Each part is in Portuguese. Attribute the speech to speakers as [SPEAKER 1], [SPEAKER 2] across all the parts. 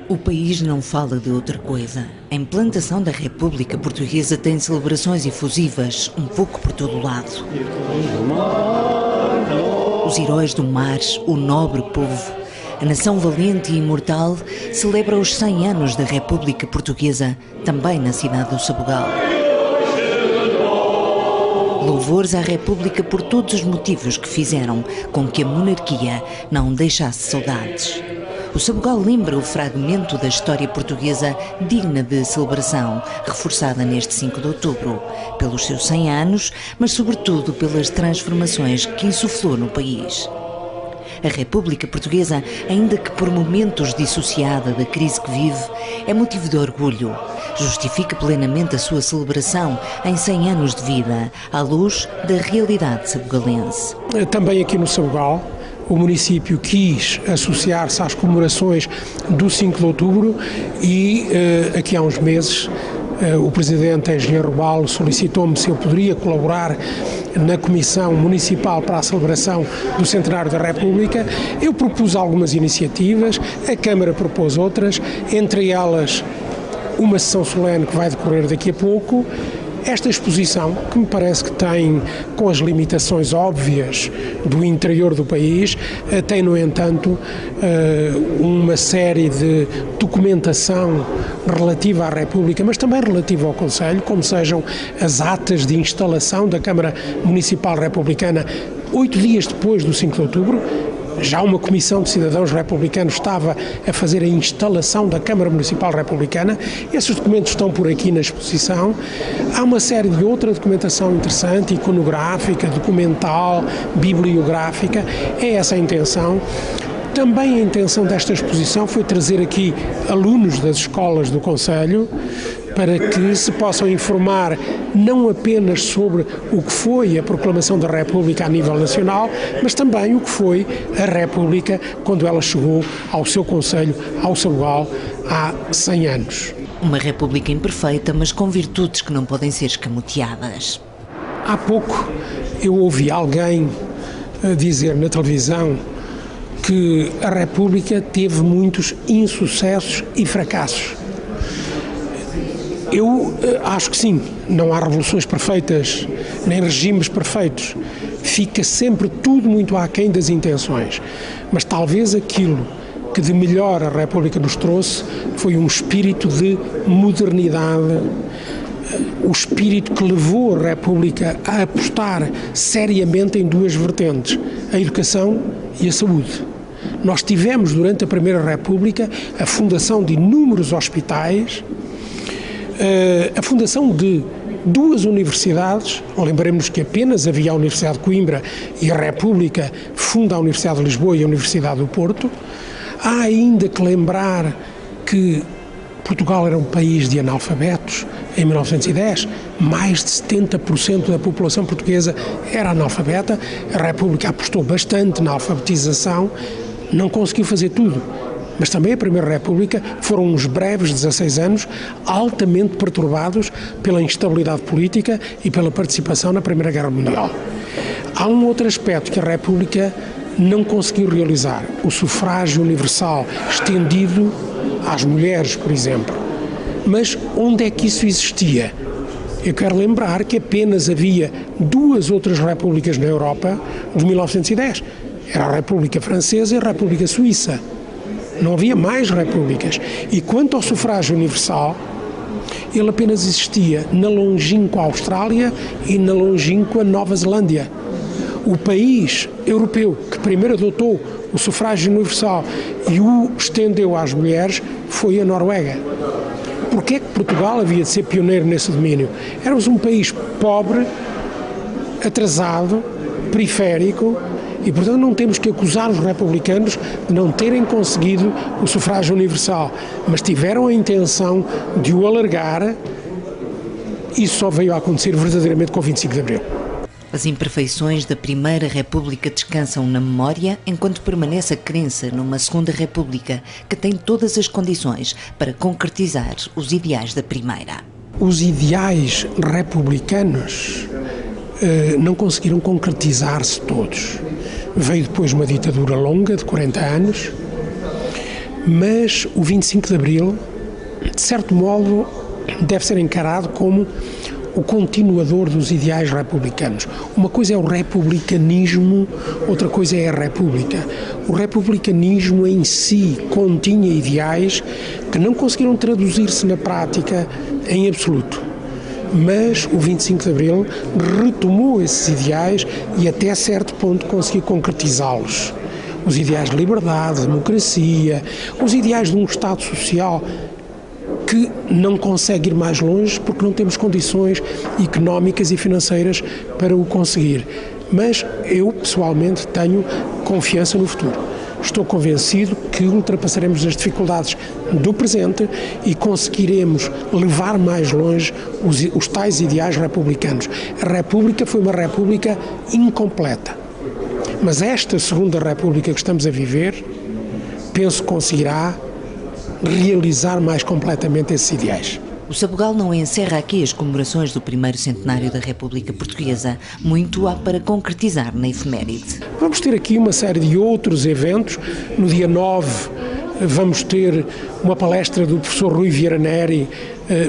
[SPEAKER 1] O país não fala de outra coisa. A implantação da República Portuguesa tem celebrações efusivas, um pouco por todo o lado. Os heróis do mar, o nobre povo, a nação valente e imortal, celebra os 100 anos da República Portuguesa, também na cidade do Sabugal. Louvores à República por todos os motivos que fizeram com que a monarquia não deixasse saudades. O Sabugal lembra o fragmento da história portuguesa digna de celebração, reforçada neste 5 de outubro, pelos seus 100 anos, mas sobretudo pelas transformações que insuflou no país. A República Portuguesa, ainda que por momentos dissociada da crise que vive, é motivo de orgulho. Justifica plenamente a sua celebração em 100 anos de vida, à luz da realidade sabugalense.
[SPEAKER 2] Também aqui no Sabugal, o município quis associar-se às comemorações do 5 de outubro e aqui há uns meses o Presidente Engenheiro Robalo solicitou-me se eu poderia colaborar na Comissão Municipal para a celebração do Centenário da República. Eu propus algumas iniciativas, a Câmara propôs outras, entre elas uma sessão solene que vai decorrer daqui a pouco. Esta exposição, que me parece que tem, com as limitações óbvias do interior do país, tem, no entanto, uma série de documentação relativa à República, mas também relativa ao Conselho, como sejam as atas de instalação da Câmara Municipal Republicana 8 dias depois do 5 de outubro. Já uma comissão de cidadãos republicanos estava a fazer a instalação da Câmara Municipal Republicana. Esses documentos estão por aqui na exposição. Há uma série de outra documentação interessante, iconográfica, documental, bibliográfica. É essa a intenção. Também a intenção desta exposição foi trazer aqui alunos das escolas do Conselho para que se possam informar não apenas sobre o que foi a proclamação da República a nível nacional, mas também o que foi a República quando ela chegou ao seu Conselho, ao Sabugal, há 100 anos.
[SPEAKER 1] Uma República imperfeita, mas com virtudes que não podem ser escamoteadas.
[SPEAKER 2] Há pouco eu ouvi alguém dizer na televisão que a República teve muitos insucessos e fracassos. Eu acho que sim, não há revoluções perfeitas, nem regimes perfeitos. Fica sempre tudo muito aquém das intenções. Mas talvez aquilo que de melhor a República nos trouxe foi um espírito de modernidade, o espírito que levou a República a apostar seriamente em duas vertentes, a educação e a saúde. Nós tivemos, durante a Primeira República, a fundação de inúmeros hospitais, a fundação de 2 universidades. Lembremos que apenas havia a Universidade de Coimbra e a República funda a Universidade de Lisboa e a Universidade do Porto. Há ainda que lembrar que Portugal era um país de analfabetos em 1910, mais de 70% da população portuguesa era analfabeta. A República apostou bastante na alfabetização, não conseguiu fazer tudo. Mas também a Primeira República foram uns breves 16 anos altamente perturbados pela instabilidade política e pela participação na Primeira Guerra Mundial. Há um outro aspecto que a República não conseguiu realizar, o sufrágio universal estendido às mulheres, por exemplo. Mas onde é que isso existia? Eu quero lembrar que apenas havia 2 outras repúblicas na Europa de 1910. Era a República Francesa e a República Suíça. Não havia mais repúblicas. E quanto ao sufrágio universal, ele apenas existia na longínqua Austrália e na longínqua Nova Zelândia. O país europeu que primeiro adotou o sufrágio universal e o estendeu às mulheres foi a Noruega. Porquê é que Portugal havia de ser pioneiro nesse domínio? Éramos um país pobre, atrasado, periférico, e, portanto, não temos que acusar os republicanos de não terem conseguido o sufrágio universal, mas tiveram a intenção de o alargar. Isso só veio a acontecer verdadeiramente com o 25 de Abril.
[SPEAKER 1] As imperfeições da Primeira República descansam na memória, enquanto permanece a crença numa Segunda República que tem todas as condições para concretizar os ideais da Primeira.
[SPEAKER 2] Os ideais republicanos não conseguiram concretizar-se todos. Veio depois uma ditadura longa, de 40 anos, mas o 25 de Abril, de certo modo, deve ser encarado como o continuador dos ideais republicanos. Uma coisa é o republicanismo, outra coisa é a república. O republicanismo em si continha ideais que não conseguiram traduzir-se na prática em absoluto. Mas o 25 de Abril retomou esses ideais e até certo ponto conseguiu concretizá-los. Os ideais de liberdade, democracia, os ideais de um Estado social que não consegue ir mais longe porque não temos condições económicas e financeiras para o conseguir. Mas eu, pessoalmente, tenho confiança no futuro. Estou convencido que ultrapassaremos as dificuldades do presente e conseguiremos levar mais longe os tais ideais republicanos. A República foi uma República incompleta. Mas esta segunda República que estamos a viver, penso que conseguirá realizar mais completamente esses ideais.
[SPEAKER 1] O Sabugal não encerra aqui as comemorações do primeiro centenário da República Portuguesa. Muito há para concretizar na efeméride.
[SPEAKER 2] Vamos ter aqui uma série de outros eventos. No dia 9 vamos ter uma palestra do professor Rui Vieira Neri,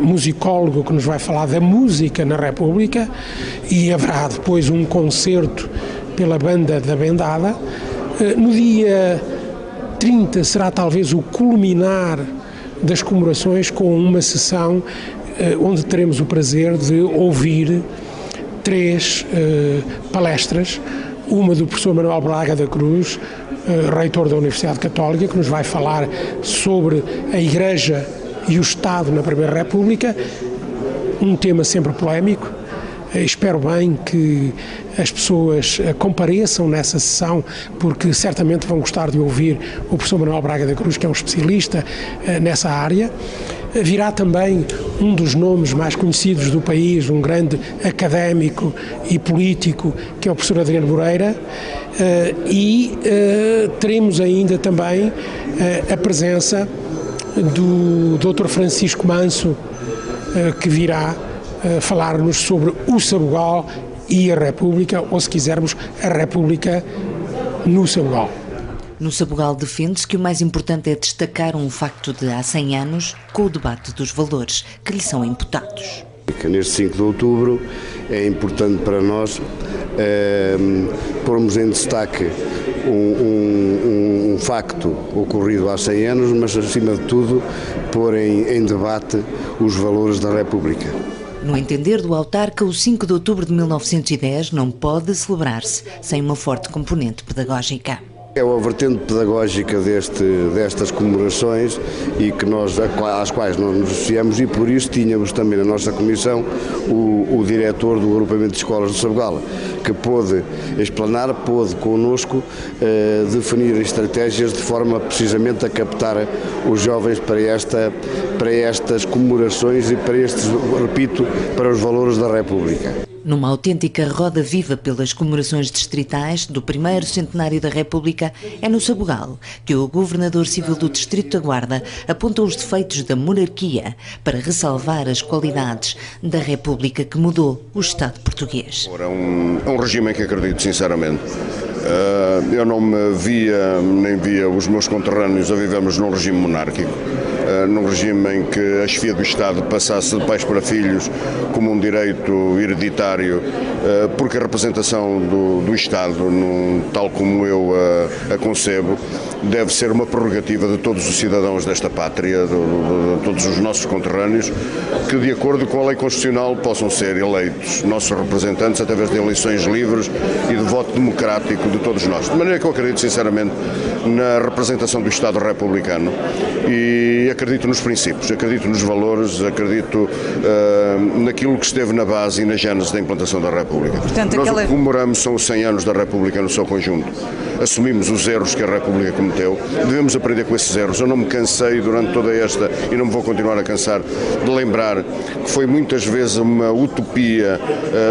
[SPEAKER 2] musicólogo, que nos vai falar da música na República, e haverá depois um concerto pela banda da Bendada. No dia 30 será talvez o culminar das comemorações com uma sessão onde teremos o prazer de ouvir 3 palestras, uma do professor Manuel Braga da Cruz, reitor da Universidade Católica, que nos vai falar sobre a Igreja e o Estado na Primeira República, um tema sempre polémico. Espero bem que as pessoas compareçam nessa sessão, porque certamente vão gostar de ouvir o professor Manuel Braga da Cruz, que é um especialista nessa área. Virá também um dos nomes mais conhecidos do país, um grande académico e político, que é o professor Adriano Moreira, e teremos ainda também a presença do Dr. Francisco Manso, que virá falar-nos sobre o Sabugal e a República, ou se quisermos, a República no Sabugal.
[SPEAKER 1] No Sabugal defende-se que o mais importante é destacar um facto de há 100 anos com o debate dos valores que lhe são imputados.
[SPEAKER 3] Neste 5 de outubro é importante para nós pormos em destaque um facto ocorrido há 100 anos, mas acima de tudo pôr em debate os valores da República.
[SPEAKER 1] No entender do autarca, o 5 de outubro de 1910 não pode celebrar-se sem uma forte componente pedagógica.
[SPEAKER 3] É a vertente pedagógica destas comemorações e que às quais nós nos associamos, e por isso tínhamos também na nossa comissão o diretor do agrupamento de escolas do Sabugal, que pôde explanar, pôde connosco definir estratégias de forma precisamente a captar os jovens para estas comemorações e para para os valores da República.
[SPEAKER 1] Numa autêntica roda viva pelas comemorações distritais do primeiro centenário da República, é no Sabugal que o governador civil do Distrito da Guarda aponta os defeitos da monarquia para ressalvar as qualidades da República que mudou o Estado português.
[SPEAKER 4] É um regime em que acredito sinceramente. Eu não me via, nem via os meus conterrâneos a vivermos num regime monárquico. Num regime em que a chefia do Estado passasse de pais para filhos como um direito hereditário, porque a representação do Estado, tal como eu a concebo, deve ser uma prerrogativa de todos os cidadãos desta pátria, de todos os nossos conterrâneos, que de acordo com a lei constitucional possam ser eleitos nossos representantes através de eleições livres e de voto democrático de todos nós. De maneira que eu acredito sinceramente na representação do Estado republicano e acredito nos princípios, acredito nos valores, acredito naquilo que esteve na base e na gênese da implantação da República.
[SPEAKER 1] Portanto,
[SPEAKER 4] nós comemoramos são os 100 anos da República no seu conjunto. Assumimos os erros que a República cometeu, devemos aprender com esses erros. Eu não me cansei durante toda esta, e não me vou continuar a cansar, de lembrar que foi muitas vezes uma utopia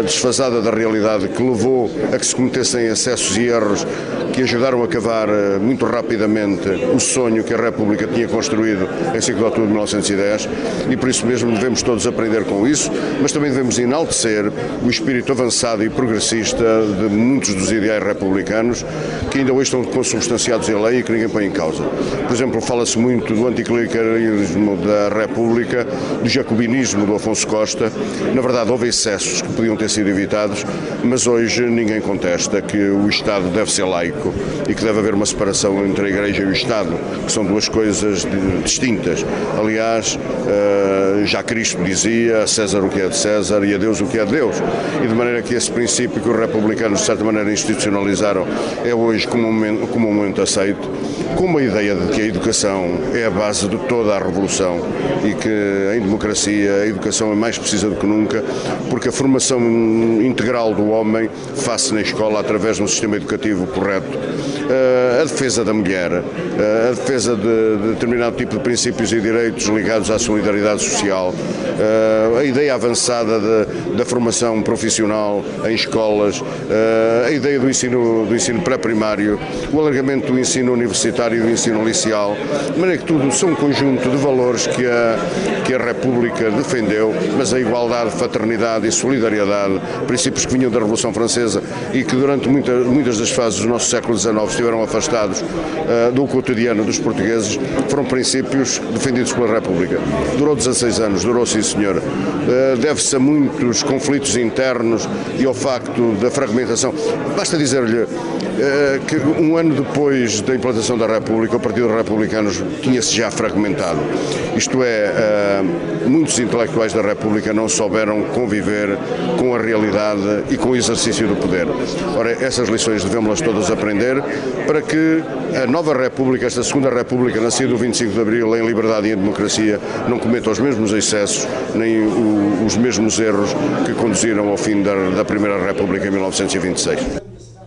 [SPEAKER 4] desfasada da realidade que levou a que se cometessem excessos e erros que ajudaram a cavar muito rapidamente o sonho que a República tinha construído em 5 de outubro de 1910, e por isso mesmo devemos todos aprender com isso, mas também devemos enaltecer o espírito avançado e progressista de muitos dos ideais republicanos que ainda hoje estão consubstanciados em lei e que ninguém põe em causa. Por exemplo, fala-se muito do anticlericalismo da República, do jacobinismo do Afonso Costa. Na verdade, houve excessos que podiam ter sido evitados, mas hoje ninguém contesta que o Estado deve ser laico e que deve haver uma separação entre a Igreja e o Estado, que são duas coisas distintas. Aliás, já Cristo dizia a César o que é de César e a Deus o que é de Deus. E de maneira que esse princípio que os republicanos, de certa maneira, institucionalizaram é hoje comumente aceito, com uma ideia de que a educação é a base de toda a revolução e que em democracia a educação é mais precisa do que nunca, porque a formação integral do homem faz-se na escola através de um sistema educativo correto. A defesa da mulher, a defesa de determinado tipo de princípios e direitos ligados à solidariedade social, a ideia avançada da formação profissional em escolas, a ideia do ensino pré-primário, o alargamento do ensino universitário e do ensino liceal, de maneira que tudo são um conjunto de valores que a República defendeu, mas a igualdade, fraternidade e solidariedade, princípios que vinham da Revolução Francesa e que durante muitas das fases do nosso século XIX estiveram afastados do cotidiano dos portugueses, foram princípios defendidos pela República. Durou 16 anos, durou sim senhor. Deve-se a muitos conflitos internos e ao facto da fragmentação. Basta dizer-lhe que um ano depois da implantação da República, o Partido Republicano tinha-se já fragmentado. Isto é, muitos intelectuais da República não souberam conviver com a realidade e com o exercício do poder. Ora, essas lições devemos-las todas aprender para que a nova República, esta segunda República, nascida do 25 de Abril em liberdade e em democracia, não cometa os mesmos excessos nem os mesmos erros que conduziram ao fim da Primeira República em 1926.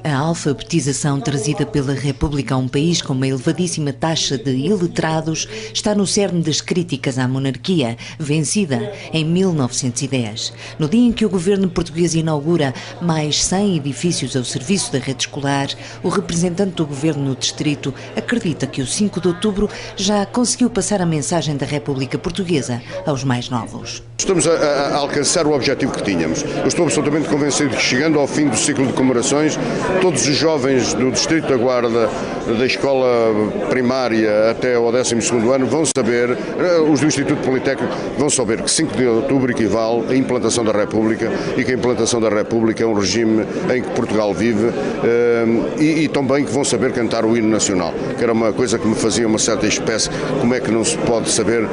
[SPEAKER 1] A alfabetização trazida pela República a um país com uma elevadíssima taxa de iletrados está no cerne das críticas à monarquia, vencida em 1910. No dia em que o governo português inaugura mais 100 edifícios ao serviço da rede escolar, o representante do governo no distrito acredita que o 5 de outubro já conseguiu passar a mensagem da República Portuguesa aos mais novos.
[SPEAKER 4] Estamos a alcançar o objetivo que tínhamos. Eu estou absolutamente convencido que, chegando ao fim do ciclo de comemorações, todos os jovens do Distrito da Guarda, da escola primária até ao 12º ano, vão saber, os do Instituto Politécnico, vão saber que 5 de outubro equivale à implantação da República e que a implantação da República é um regime em que Portugal vive e também que vão saber cantar o hino nacional, que era uma coisa que me fazia uma certa espécie, como é que não se pode saber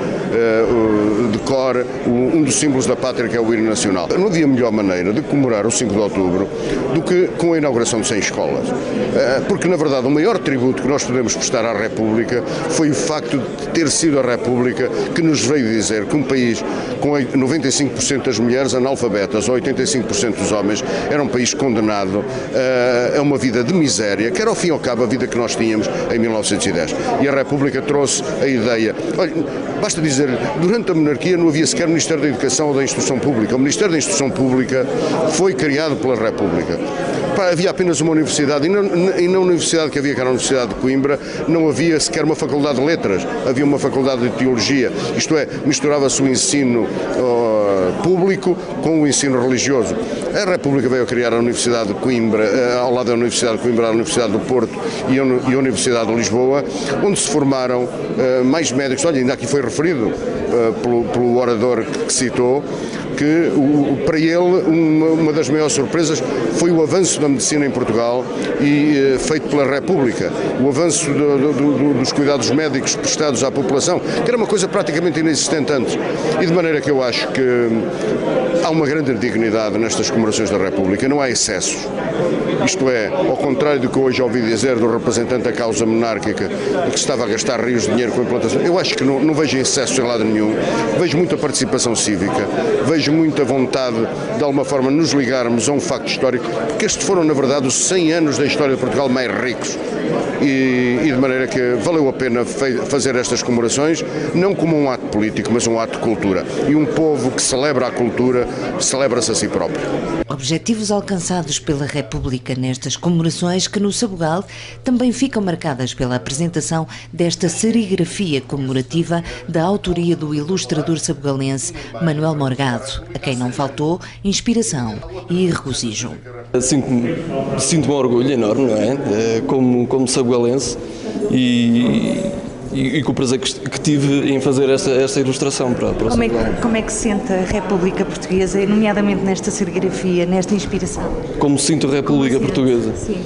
[SPEAKER 4] de cor um dos símbolos da pátria, que é o hino nacional. Não havia melhor maneira de comemorar o 5 de outubro do que com a inauguração de 100 escolas. Porque, na verdade, o maior tributo que nós podemos prestar à República foi o facto de ter sido a República que nos veio dizer que um país com 95% das mulheres analfabetas ou 85% dos homens era um país condenado a uma vida de miséria, que era, ao fim e ao cabo, a vida que nós tínhamos em 1910. E a República trouxe a ideia. Olha, basta dizer-lhe, durante a monarquia não havia sequer Ministério da Educação ou da Instrução Pública. O Ministério da Instrução Pública foi criado pela República. Havia apenas uma universidade e na universidade que havia, que era a Universidade de Coimbra, não havia sequer uma faculdade de letras, havia uma faculdade de teologia, isto é, misturava-se o ensino público com o ensino religioso. A República veio a criar a Universidade de Coimbra, ao lado da Universidade de Coimbra, a Universidade do Porto e a Universidade de Lisboa, onde se formaram mais médicos. Olha, ainda aqui foi referido pelo orador que citou, que para ele uma das maiores surpresas foi o avanço da medicina em Portugal e feito pela República, o avanço dos cuidados médicos prestados à população, que era uma coisa praticamente inexistente antes. E de maneira que eu acho que há uma grande dignidade nestas comemorações da República, não há excessos. Isto é, ao contrário do que hoje ouvi dizer do representante da causa monárquica, que estava a gastar rios de dinheiro com a implantação, eu acho que não vejo excessos em lado nenhum, vejo muita participação cívica, vejo muita vontade de alguma forma nos ligarmos a um facto histórico, porque estes foram na verdade os 100 anos da história de Portugal mais ricos e de maneira que valeu a pena fazer estas comemorações, não como um ato político, mas um ato de cultura. E um povo que celebra a cultura, celebra-se a si próprio.
[SPEAKER 1] Objetivos alcançados pela República nestas comemorações que no Sabugal também ficam marcadas pela apresentação desta serigrafia comemorativa da autoria do ilustrador sabugalense Manuel Morgado, a quem não faltou inspiração e regozijo.
[SPEAKER 5] Sinto um orgulho enorme, não é? Como sabugalense e com o prazer que tive em fazer esta ilustração para o Sabugal.
[SPEAKER 1] Como é que se sente a República Portuguesa, nomeadamente nesta serigrafia, nesta inspiração?
[SPEAKER 5] Como sinto a República Portuguesa?
[SPEAKER 1] Sim.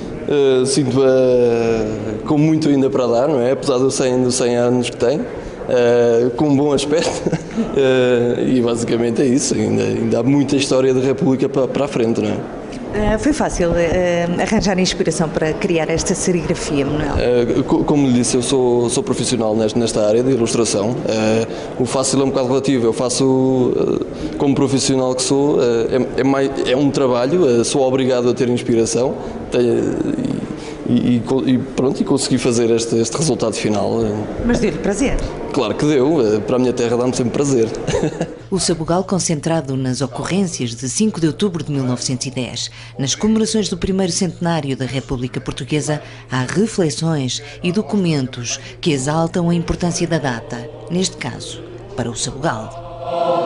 [SPEAKER 5] Sinto-a com muito ainda para dar, não é? Apesar dos 100 anos que tem, com um bom aspecto e basicamente é isso, ainda há muita história da República para a frente, não é?
[SPEAKER 1] Foi fácil arranjar inspiração para criar esta serigrafia, Manuel?
[SPEAKER 5] Como lhe disse, eu sou profissional nesta área de ilustração. O fácil é um bocado relativo. Eu faço, como profissional que sou, é um trabalho, sou obrigado a ter inspiração e consegui fazer este resultado final.
[SPEAKER 1] Mas deu-lhe prazer?
[SPEAKER 5] Claro que deu, para a minha terra dá-me sempre prazer.
[SPEAKER 1] O Sabugal, concentrado nas ocorrências de 5 de outubro de 1910, nas comemorações do primeiro centenário da República Portuguesa, há reflexões e documentos que exaltam a importância da data, neste caso, para o Sabugal.